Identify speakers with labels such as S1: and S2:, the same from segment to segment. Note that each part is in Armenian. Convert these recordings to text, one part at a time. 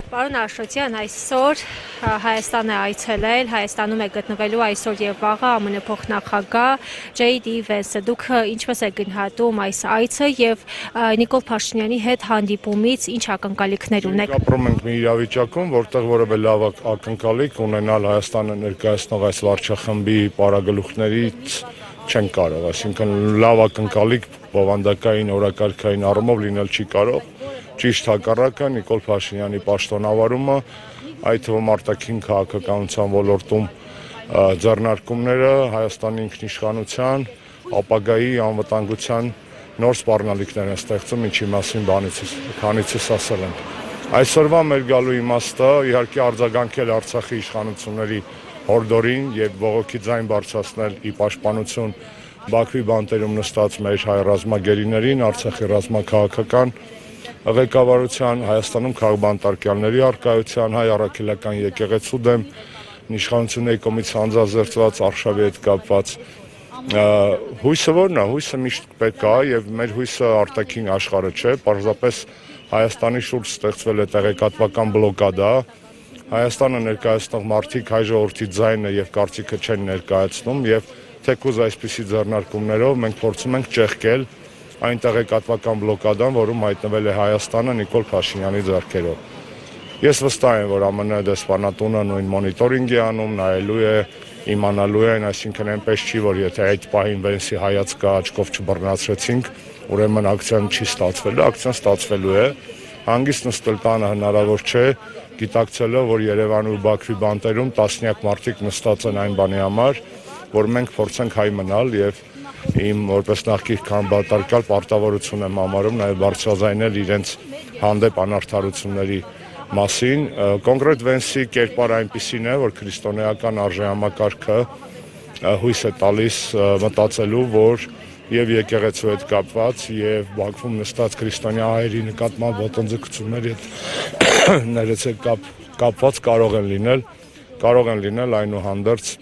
S1: Պարոն Աշոտյան, այսօր Հայաստան է այցելել, Հայաստանում է գտնվելու այսօր եւ վաղը ԱՄՆ փոխնախագահ J.D. Vance-ը։ Դուք ինչպես եք գնահատում այս այցը եւ Նիկոլ Փաշինյանի հետ հանդիպումից ինչ ակնկալիքներ ունեք։
S2: Ապրում ենք մի իրավիճակում, որտեղ որևէ լավ ակնկալիք ունենալ Հայաստանը ներկայացնող այս վարչախմբի պարագլուխներից չեն կարող, այսինքն լավ ակնկալիք բովանդակային օրակարգային առումով լինել չի կարող։ Ճիշտ հակառակը Նիկոլ Փաշինյանի պաշտոնավարումը, այդ թվում արտաքին քաղաքականության ոլորտում ձեռնարկումները Հայաստանի ինքնիշխանության, ապագայի անվտանգության նոր սպառնալիքներ են ստեղծում, ինչի մասին քանիցս ասել եմ։ Այսօրվա մեր գալու իմաստը իհարկե արձագանքել Արցախի իշխանությունների հորդորին եւ բողոքի ձայն բարձրացնել ի պաշտպանություն Բաքվի բանտերում նստած մեր հայ ռազմագերիներին, Արցախի ռազմաքաղաքական ղեկավարության, Հայաստանում քաղաքբանտարկյալների առկայության, հայ առաքելական եկեղեցու դեմ իշխանությունների կողմից հանձնազերծված արշավի հետ կապված հույսը որն է, հույսը միշտ պետք է եւ մեր հույսը արտաքին աշխարհը չէ, պարզապես Հայաստանի շուրջ ստեղծվել է տեղեկատվական բլոկադա, Հայաստանը ներկայացնող մարդիկ հայ ժողովրդի ձայնը եւ կարծիքը չեն ներկայացնում եւ թեկուզ այսպիսի ձեռնարկումներով մենք փորձում ենք ճեղքել այն տեղեկատվական բլոկադան, որում հայտնվել է Հայաստանը Նիկոլ Փաշինյանի ձեռքերով։ Ես վստահ եմ, որ ԱՄՆ դեսպանատունը նույն մոնիտորինգ է անում, նայելու է, իմանալու են, այսինքն այնպես չի, որ եթե այդ պահին Վենսի հայացքը աչքով չբռնացրեցինք, ուրեմն ակցիան չի ստացվելու, ակցիան ստացվելու է։ Հանգիստ նստել տանը հնարավոր չէ, գիտակցելով, որ Երևանի ու Բաքվի բանտերում տասնյակ մարդիկ նստած են այն բանի համար, որ մենք փորձենք հայ մնալ եւ իմ որպես նախկին քաղաքաբանտարկյալ պարտավորություն եմ համարում նաև բարձրաձայնել իրենց հանդեպ անարդարությունների մասին։ Կոնկրետ Վենսի կերպարը այնպիսին է, որ քրիստոնեական արժեհամակարգը հույս է տալիս մտածելու, որ եւ եկեղեցու հետ կապված եւ Բաքվում նստած քրիստոնյա հայերի նկատմամբ ոտնձգությունների հետ ներեցեք կապված կարող են լինել այնուհանդերձ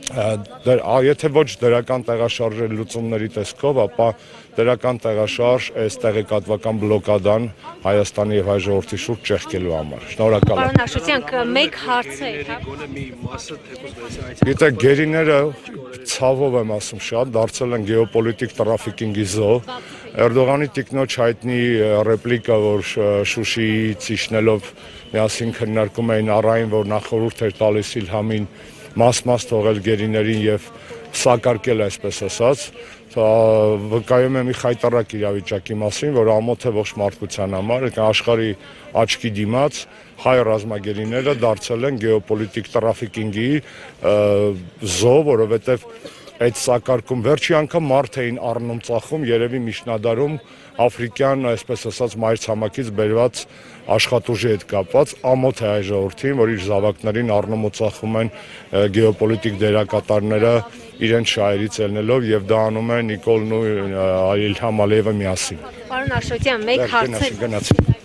S2: եթե ոչ դրական տեղաշարժ լուծումների տեսքով, ապա դրական տեղաշարժ այս տեղեկատվական բլոկադան Հայաստանի եւ հայ ժողովրդի շուրջ ճեղքելու համար։ Շնորհակալ եմ։
S1: Պարոն Աշոտյան, մեկ հարց է,
S2: Գիտեք, գերիները ցավով եմ ասում շատ, դարձել են գեոպոլիտիկ տրաֆիկինգի զոհ։ Էրդողանի տիկնոջ հայտնի ռեպլիկա, որ Շուշիից իջնելով միասին քննարկում էին առային, որ նախորդ էր տալիս Իլհամին մաս թողել գերիներին եւ սակարկել, այսպես ասած, վկայում է մի խայտառակ իրավիճակի մասին, որ ամոթ է ողջ մարդկության համար, աշխարհի աչքի դիմաց հայ ռազմագերիները դարձել են գեոպոլիտիկ տրաֆիկինգի զոհ, որովհետեւ այդ սակարկում վերջի անգամ մարդ էին առնում ծախում երևի միջնադարում աֆրիկյան, այսպես ասած, մայրցամաքից բերված աշխատուժի հետ կապված ամոթ է հայ ժողովրդին, որ իր զավակներին առնում ու ծախում են գեոպոլիտիկ դերակատարները իրենց շահերից ելնելով եւ դա անում է Նիկոլն ու Իլհամ Ալիևը միասին։
S1: Պարոն Աշոտյան, մեկ հարց է։